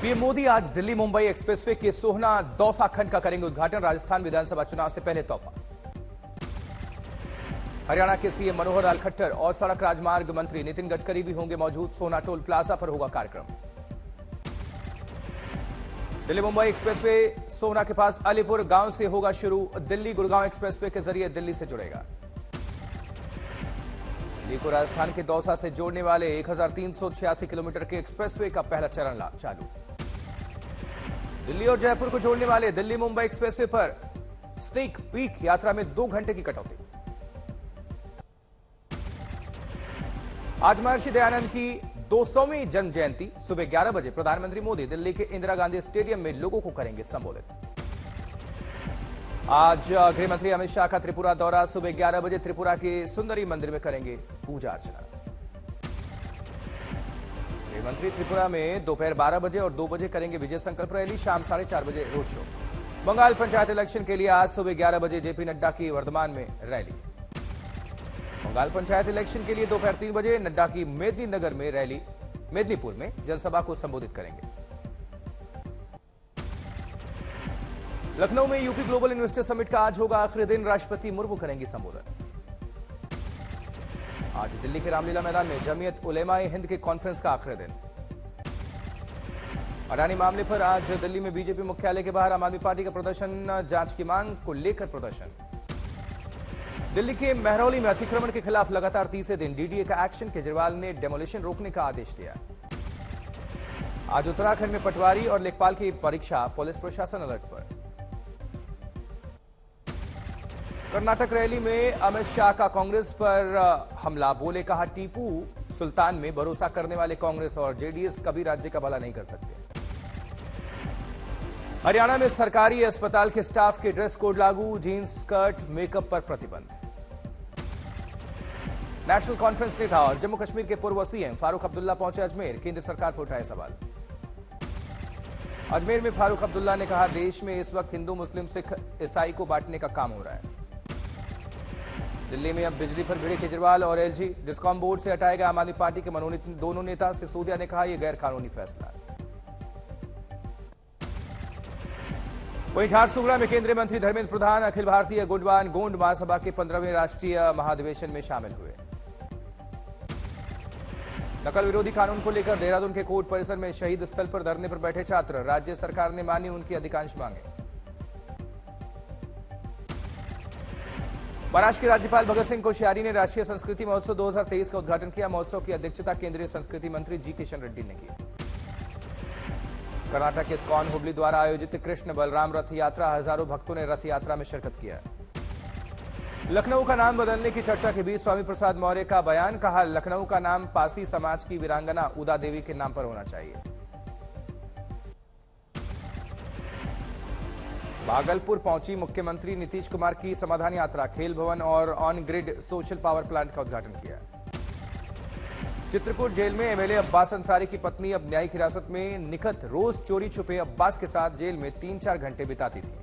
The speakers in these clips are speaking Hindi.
पीएम मोदी आज दिल्ली मुंबई एक्सप्रेसवे के सोहना दौसा खंड का करेंगे उद्घाटन। राजस्थान विधानसभा चुनाव से पहले तोहफा। हरियाणा के सीएम मनोहर लाल खट्टर और सड़क राजमार्ग मंत्री नितिन गडकरी भी होंगे मौजूद। सोहना टोल प्लाजा पर होगा कार्यक्रम। दिल्ली मुंबई एक्सप्रेसवे सोहना के पास अलीपुर गांव से होगा शुरू। दिल्ली गुड़गांव एक्सप्रेसवे के जरिए दिल्ली से जुड़ेगा। दिल्ली को राजस्थान के दौसा से जोड़ने वाले 1386 किलोमीटर के एक्सप्रेसवे का पहला चरण चालू। दिल्ली और जयपुर को जोड़ने वाले दिल्ली मुंबई एक्सप्रेसवे पर स्नीक पीक यात्रा में 2 घंटे की कटौती। आज महर्षि दयानंद की 200वीं जन्म जयंती। सुबह 11 बजे प्रधानमंत्री मोदी दिल्ली के इंदिरा गांधी स्टेडियम में लोगों को करेंगे संबोधित। आज गृह मंत्री अमित शाह का त्रिपुरा दौरा। सुबह 11 बजे त्रिपुरा के सुंदरी मंदिर में करेंगे पूजा अर्चना। गृह मंत्री त्रिपुरा में दोपहर 12 बजे और 2 बजे करेंगे विजय संकल्प रैली। शाम 4:30 बजे road show. Bengal panchayat election के लिए आज सुबह 11 बजे जेपी नड्डा की वर्धमान में रैली। बंगाल पंचायत इलेक्शन के लिए दोपहर 3 बजे नड्डा की मेदिनीनगर में रैली। मेदिनीपुर में जनसभा को संबोधित करेंगे। लखनऊ में यूपी ग्लोबल इन्वेस्टर समिट का आज होगा आखिरी दिन। राष्ट्रपति मुर्मू करेंगी संबोधन। आज दिल्ली के रामलीला मैदान में जमीयत उलेमाए हिंद के कॉन्फ्रेंस का आखिरी दिन। अडानी मामले पर आज दिल्ली में बीजेपी मुख्यालय के बाहर आम आदमी पार्टी का प्रदर्शन। जांच की मांग को लेकर प्रदर्शन। दिल्ली के महरौली में अतिक्रमण के खिलाफ लगातार तीसरे दिन डीडीए का एक्शन। केजरीवाल ने डेमोलिशन रोकने का आदेश दिया। आज उत्तराखंड में पटवारी और लेखपाल की परीक्षा। पुलिस प्रशासन अलर्ट पर। कर्नाटक रैली में अमित शाह का कांग्रेस पर हमला। बोले कहा टीपू सुल्तान में भरोसा करने वाले कांग्रेस और जेडीएस कभी राज्य का भला नहीं कर सकते। हरियाणा में सरकारी अस्पताल के स्टाफ के ड्रेस कोड लागू। जींस स्कर्ट मेकअप पर प्रतिबंध। नेशनल कॉन्फ्रेंस नेता और जम्मू कश्मीर के पूर्व सीएम फारूक अब्दुल्ला पहुंचे अजमेर। केंद्र सरकार पर उठाए सवाल। अजमेर में फारूक अब्दुल्ला ने कहा देश में इस वक्त हिंदू मुस्लिम सिख ईसाई को बांटने का काम हो रहा है। दिल्ली में अब बिजली पर भिड़े केजरीवाल और एलजी। डिस्कॉम बोर्ड से हटाए गए आम आदमी पार्टी के मनोनीत दोनों नेता। सिसोदिया ने कहा यह गैर कानूनी फैसला। वहीं झारसुगुड़ा में केंद्रीय मंत्री धर्मेंद्र प्रधान अखिल भारतीय गोंडवान गोंड महासभा के 15वें राष्ट्रीय महाधिवेशन में शामिल हुए। नकल विरोधी कानून को लेकर देहरादून के कोर्ट परिसर में शहीद स्थल पर धरने पर बैठे छात्र। राज्य सरकार ने मानी उनकी अधिकांश मांगे। महाराष्ट्र के राज्यपाल भगत सिंह कोश्यारी ने राष्ट्रीय संस्कृति महोत्सव 2023 का उद्घाटन किया। महोत्सव की अध्यक्षता केंद्रीय संस्कृति मंत्री जी किशन रेड्डी ने की। कर्नाटक के इस्कॉन हुबली द्वारा आयोजित कृष्ण बलराम रथ यात्रा। हजारों भक्तों ने रथ यात्रा में शिरकत किया। लखनऊ का नाम बदलने की चर्चा के बीच स्वामी प्रसाद मौर्य का बयान। कहा लखनऊ का नाम पासी समाज की वीरांगना उदा देवी के नाम पर होना चाहिए। भागलपुर पहुंची मुख्यमंत्री नीतीश कुमार की समाधान यात्रा। खेल भवन और on grid social power plant का उद्घाटन किया। चित्रकूट जेल में एमएलए अब्बास अंसारी की पत्नी अब न्यायिक हिरासत में। निखत रोज चोरी छुपे अब्बास के साथ जेल में 3-4 घंटे बिताती थी।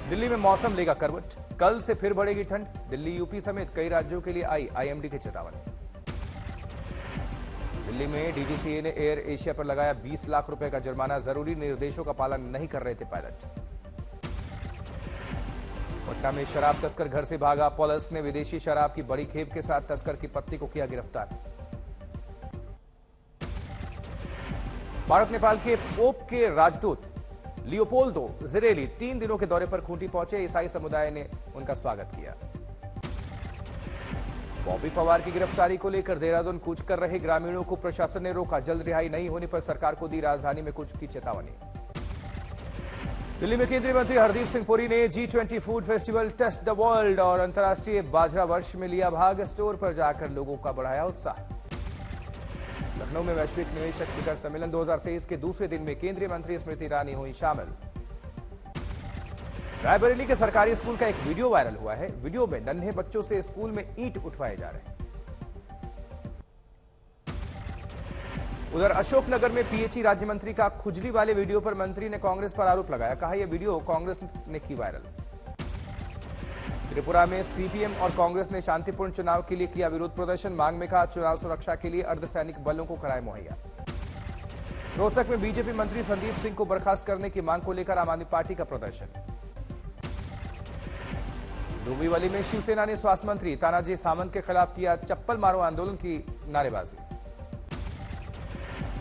दिल्ली में मौसम लेगा करवट। कल से फिर बढ़ेगी ठंड। दिल्ली यूपी समेत कई राज्यों के लिए आई आईएमडी की चेतावनी। दिल्ली में डीजीसीए ने एयर एशिया पर लगाया 20 लाख रुपए का जुर्माना। जरूरी निर्देशों का पालन नहीं कर रहे थे पायलट। पटना में शराब तस्कर घर से भागा। पुलिस ने विदेशी शराब की बड़ी खेप के साथ तस्कर की पत्नी को किया गिरफ्तार। भारत नेपाल के पोप के राजदूत लियोपोल्दो जिरेली 3 दिनों के दौरे पर खूंटी पहुंचे। ईसाई समुदाय ने उनका स्वागत किया। बॉबी पवार की गिरफ्तारी को लेकर देहरादून कूच कर रहे ग्रामीणों को प्रशासन ने रोका। जल्द रिहाई नहीं होने पर सरकार को दी राजधानी में कूच की चेतावनी। दिल्ली में केंद्रीय मंत्री हरदीप सिंह पुरी ने G20 food festival taste the world और अंतर्राष्ट्रीय बाजरा वर्ष में लिया भाग। स्टोर पर जाकर लोगों का बढ़ाया उत्साह। लखनऊ में वैश्विक निवेशक शिखर सम्मेलन 2023 के दूसरे दिन में केंद्रीय मंत्री स्मृति ईरानी हुई शामिल। रायबरेली के सरकारी स्कूल का एक वीडियो वायरल हुआ है। वीडियो में नन्हे बच्चों से स्कूल में ईंट उठवाए जा रहे हैं। उधर अशोकनगर में पीएचई राज्य मंत्री का खुजली वाले वीडियो पर मंत्री ने कांग्रेस पर आरोप लगाया। कहा यह वीडियो कांग्रेस ने की वायरल। त्रिपुरा में सीपीएम और कांग्रेस ने शांतिपूर्ण चुनाव के लिए किया विरोध प्रदर्शन। मांग में कहा चुनाव सुरक्षा के लिए अर्धसैनिक बलों को कराए मुहैया। रोहतक में बीजेपी मंत्री संदीप सिंह को बर्खास्त करने की मांग को लेकर आम आदमी पार्टी का प्रदर्शन। डोंबिवली में शिवसेना ने स्वास्थ्य मंत्री तानाजी सावंत के खिलाफ किया चप्पल मारो आंदोलन की नारेबाजी।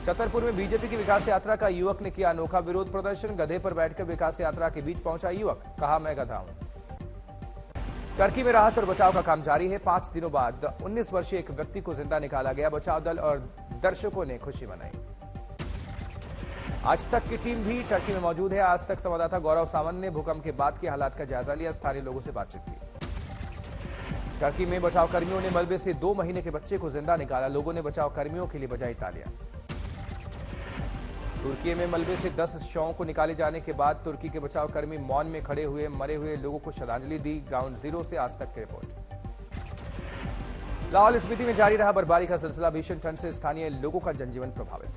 छतरपुर में बीजेपी की विकास यात्रा का युवक ने किया अनोखा विरोध प्रदर्शन। गधे पर बैठकर विकास यात्रा के बीच पहुंचा युवक, कहा मैं गधा हूं। टर्की में राहत और बचाव का काम जारी है। 5 दिनों बाद 19 वर्षीय एक व्यक्ति को जिंदा निकाला गया। बचाव दल और दर्शकों ने खुशी मनाई। आज तक की टीम भी टर्की में मौजूद है। आज तक संवाददाता गौरव सावंत ने भूकंप के बाद के हालात का जायजा लिया, स्थानीय लोगों से बातचीत की। टर्की में बचाव कर्मियों ने मलबे से 2 महीने के बच्चे को जिंदा निकाला। लोगों ने बचाव कर्मियों के लिए बजाई तालियां। तुर्की में मलबे से 10 शवों को निकाले जाने के बाद तुर्की के बचाव कर्मी मौन में खड़े हुए मरे हुए लोगों को श्रद्धांजलि दी। ग्राउंड जीरो से आज तक की रिपोर्ट। लाहौल स्पीति में जारी रहा बर्फबारी का सिलसिला। भीषण ठंड से स्थानीय लोगों का जनजीवन प्रभावित।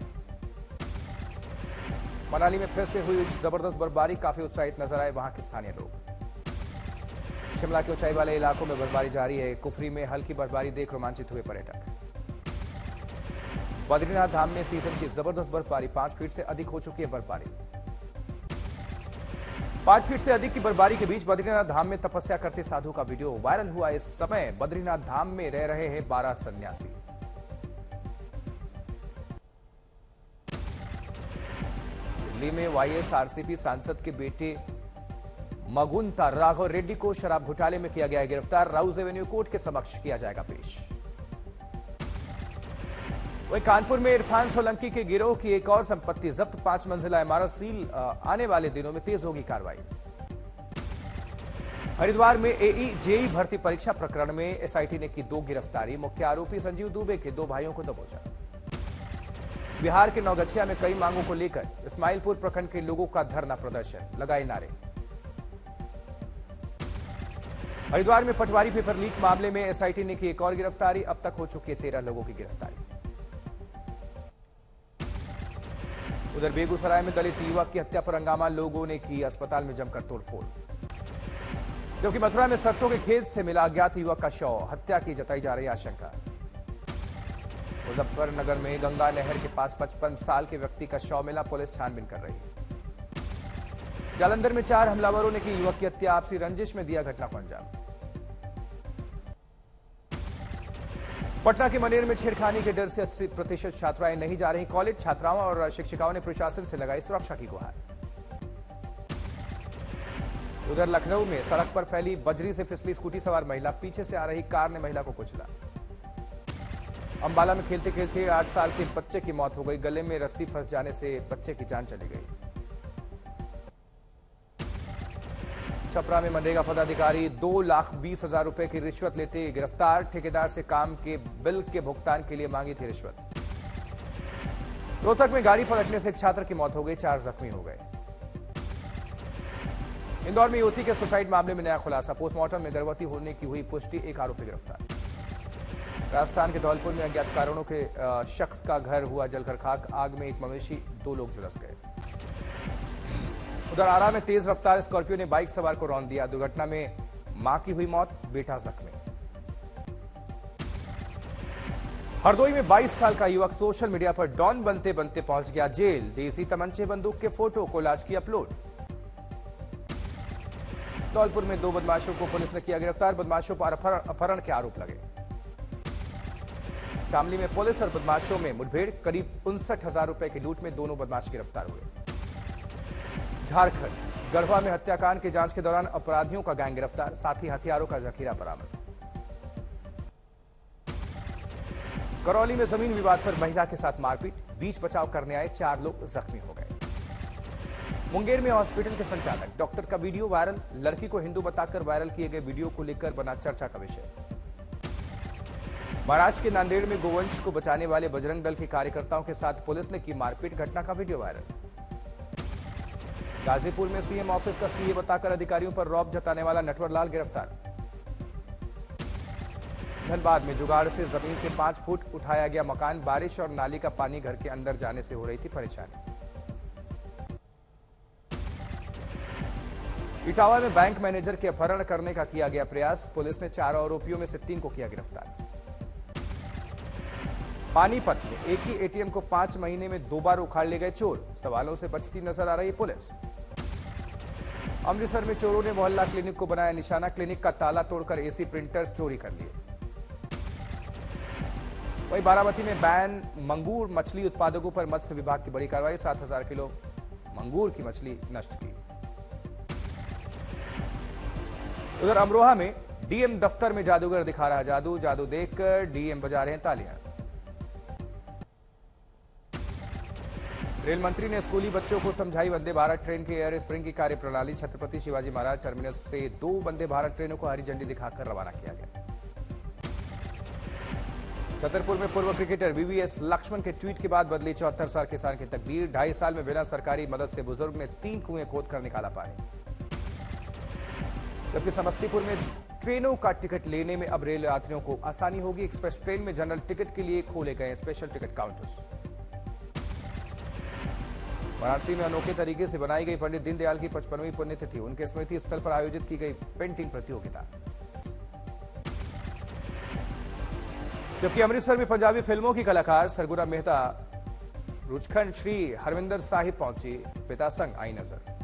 मनाली में फिर से हुई जबरदस्त बर्फबारी, काफी उत्साहित नजर आए वहां के स्थानीय लोग। शिमला के ऊंचाई वाले इलाकों में बर्फबारी जारी है। कुफरी में हल्की बर्फबारी देख रोमांचित हुए पर्यटक। बद्रीनाथ धाम में सीजन की जबरदस्त बर्फबारी, 5 फीट से अधिक हो चुकी है बर्फबारी। 5 फीट से अधिक की बर्फबारी के बीच बद्रीनाथ धाम में तपस्या करते साधु का वीडियो वायरल हुआ। इस समय बद्रीनाथ धाम में रह रहे हैं 12 सन्यासी। दिल्ली में वाईएसआरसीपी सांसद के बेटे मगुंता राघव रेड्डी को शराब घोटाले में किया गया है गिरफ्तार। राउज एवेन्यू कोर्ट के समक्ष किया जाएगा पेश। वहीं कानपुर में इरफान सोलंकी के गिरोह की एक और संपत्ति जब्त, 5 मंजिला इमारत सील। आने वाले दिनों में तेज होगी कार्रवाई। हरिद्वार में एई जेई भर्ती परीक्षा प्रकरण में एसआईटी ने की 2 गिरफ्तारी। मुख्य आरोपी संजीव दुबे के 2 भाइयों को दबोचा। बिहार के नौगछिया में कई मांगों को लेकर इस्माइलपुर प्रखंड के लोगों का धरना प्रदर्शन, लगाए नारे। हरिद्वार में पटवारी पेपर लीक मामले में एसआईटी ने की एक और गिरफ्तारी। अब तक हो चुकी है 13 लोगों की गिरफ्तारी। उधर बेगूसराय में दलित युवक की हत्या पर हंगामा, लोगों ने की अस्पताल में जमकर तोड़फोड़। जबकि मथुरा में सरसों के खेत से मिला अज्ञात युवक का शव, हत्या की जताई जा रही आशंका। मुजफ्फरनगर में गंगा नहर के पास 55 साल के व्यक्ति का शव मिला, पुलिस छानबीन कर रही है। जालंधर में 4 हमलावरों ने की युवक की हत्या, आपसी रंजिश में दिया घटना को अंजाम। पटना के मनेर में छेड़खानी के डर से 80% छात्राएं नहीं जा रही कॉलेज। छात्राओं और शिक्षिकाओं ने प्रशासन से लगाई सुरक्षा की गुहार। उधर लखनऊ में सड़क पर फैली बजरी से फिसली स्कूटी सवार महिला, पीछे से आ रही कार ने महिला को कुचला। अंबाला में खेलते खेलते 8 साल के बच्चे की मौत हो गई, गले में रस्सी फंस जाने से बच्चे की जान चली गई। छपरा में मनरेगा पदाधिकारी 2,20,000 रुपए की रिश्वत लेते गिरफ्तार। ठेकेदार से काम के बिल के भुगतान के लिए मांगी थी रिश्वत। रोहतक में गाड़ी पलटने से एक छात्र की मौत हो गई, 4 जख्मी हो गए। इंदौर में युवती के सुसाइड मामले में नया खुलासा, पोस्टमार्टम में गर्भवती होने की हुई पुष्टि, एक आरोपी गिरफ्तार। राजस्थान के धौलपुर में अज्ञात कारणों के शख्स का घर हुआ जलकर खाक, आग में एक मवेशी, 2 लोग झुलस गए। उधर आरा में तेज रफ्तार स्कॉर्पियो ने बाइक सवार को रौंद दिया, दुर्घटना में मां की हुई मौत, बेटा जख्मी। हरदोई में 22 साल का युवक सोशल मीडिया पर डॉन बनते बनते पहुंच गया जेल, देसी तमंचे बंदूक के फोटो कोलाज की अपलोड। धौलपुर में 2 बदमाशों को पुलिस ने किया गिरफ्तार, बदमाशों पर अपहरण के आरोप लगे। शामली में पुलिस और बदमाशों में मुठभेड़, करीब 59,000 रुपए की लूट में दोनों बदमाश गिरफ्तार हुए। झारखंड गढ़वा में हत्याकांड की जांच के दौरान अपराधियों का गैंग गिरफ्तार, साथ ही हथियारों का जखीरा बरामद। करौली में जमीन विवाद पर महिला के साथ मारपीट, बीच बचाव करने आए 4 लोग जख्मी हो गए। मुंगेर में हॉस्पिटल के संचालक डॉक्टर का वीडियो वायरल, लड़की को हिंदू बताकर वायरल किए गए वीडियो को लेकर बना चर्चा का विषय। महाराष्ट्र के नांदेड़ में गोवंश को बचाने वाले बजरंग दल के कार्यकर्ताओं के साथ पुलिस ने की मारपीट, घटना का वीडियो वायरल। गाजीपुर में सीएम ऑफिस का सीए बताकर अधिकारियों पर रौब जताने वाला नटवरलाल गिरफ्तार। धनबाद में जुगाड़ से जमीन से 5 फुट उठाया गया मकान, बारिश और नाली का पानी घर के अंदर जाने से हो रही थी परेशानी। इटावा में बैंक मैनेजर के अपहरण करने का किया गया प्रयास, पुलिस ने 4 आरोपियों में से 3 को किया गिरफ्तार। पानीपत में एक ही एटीएम को 5 महीने में 2 बार उखाड़ ले गए चोर, सवालों से बचती नजर आ रही पुलिस। अमृतसर में चोरों ने मोहल्ला क्लिनिक को बनाया निशाना, क्लिनिक का ताला तोड़कर एसी प्रिंटर्स चोरी कर लिए। वहीं बारामती में बैन, मंगूर मछली उत्पादकों पर मत्स्य विभाग की बड़ी कार्रवाई, 7000 किलो मंगूर की मछली नष्ट की। उधर अमरोहा में डीएम दफ्तर में जादूगर दिखा रहा जादू, जादू देखकर डीएम बजा रहे हैं तालियां। रेल मंत्री ने स्कूली बच्चों को समझाई वंदे भारत ट्रेन के एयर स्प्रिंग की कार्यप्रणाली, छत्रपति शिवाजी महाराज टर्मिनस से 2 वंदे भारत ट्रेनों को हरी झंडी दिखाकर रवाना किया गया। छतरपुर में पूर्व क्रिकेटर वीवीएस लक्ष्मण के ट्वीट के बाद बदली 74 साल किसान की तकदीर, 2.5 साल में बिना सरकारी मदद से बुजुर्ग ने 3 कुएं खोदकर निकाला पानी। जबकि समस्तीपुर में ट्रेनों का टिकट लेने में अब रेल यात्रियों को आसानी होगी, एक्सप्रेस ट्रेन में जनरल टिकट के लिए खोले गए स्पेशल टिकट काउंटर्स। वाराणसी में अनोखे तरीके से बनाई गई पंडित दीनदयाल की 55वीं पुण्यतिथि, उनके स्मृति स्थल पर आयोजित की गई पेंटिंग प्रतियोगिता। जबकि अमृतसर में पंजाबी फिल्मों की कलाकार सरगुना मेहता रुचखंड श्री हरविंदर साहिब पहुंची, पिता संग आई नजर।